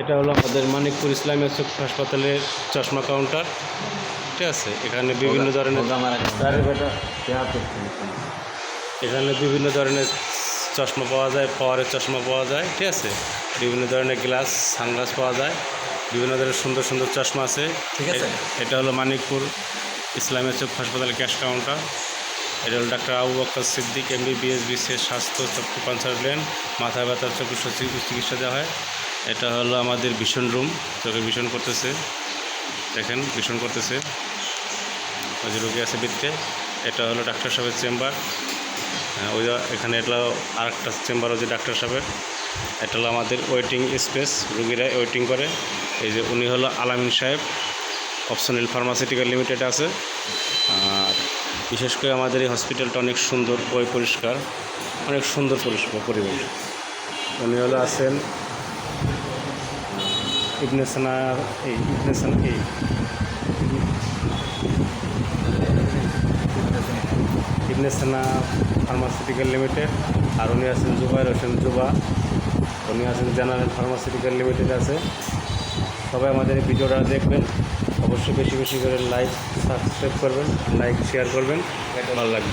এটা হলো আমাদের মানিকপুর ইসলামিয়া চক্ষু হাসপাতালের চশমা কাউন্টার। ঠিক আছে, এখানে বিভিন্ন ধরনের এখানে বিভিন্ন ধরনের চশমা পাওয়া যায়, পাওয়ারের চশমা পাওয়া যায়। ঠিক আছে, বিভিন্ন ধরনের গ্লাস, সানগ্লাস পাওয়া যায়, বিভিন্ন ধরনের সুন্দর সুন্দর চশমা আছে। ঠিক আছে, এটা হলো মানিকপুর ইসলামিয়া চক্ষু হাসপাতালের ক্যাশ কাউন্টার। এটা হলো ডাক্তার আবু বকর সিদ্দিক MBBS বিশেষ স্বাস্থ্য চক্ষু কনসালটেন্ট। মাথা ব্যথার চক্ষু চিকিৎসা দেওয়া হয়। এটা হলো আমাদের ভিশন রুম, চোখে ভিশন করতেছে, দেখেন ভিশন করতেছে, ওই যে রোগী আছে বৃত্তে। এটা হলো ডাক্তার সাহেবের চেম্বার। ওই এখানে এটা আরেকটা চেম্বার হচ্ছে ডাক্তার সাহেবের। এটা হলো আমাদের ওয়েটিং স্পেস, রুগীরা ওয়েটিং করে। এই যে উনি হলো আলামিন সাহেব, অপশনাল ফার্মাসিউটিক্যাল লিমিটেড আছে। আর বিশেষ করে আমাদের এই হসপিটালটা অনেক সুন্দর, পরিষ্কার, অনেক সুন্দর পরিবেশ। উনি হলো আছেন ইবনে সানা ফার্মাসিউটিক্যাল লিমিটেড। আর উনি আছেন জুবাইর হোসেন জুবা, উনি আছেন জেনারেল ফার্মাসিউটিক্যাল লিমিটেড আছে। সবাই আমাদের এই ভিডিওটা দেখবেন, অবশ্যই বেশি বেশি করে লাইক সাবস্ক্রাইব করবেন, লাইক শেয়ার করবেন, ভালো লাগবে।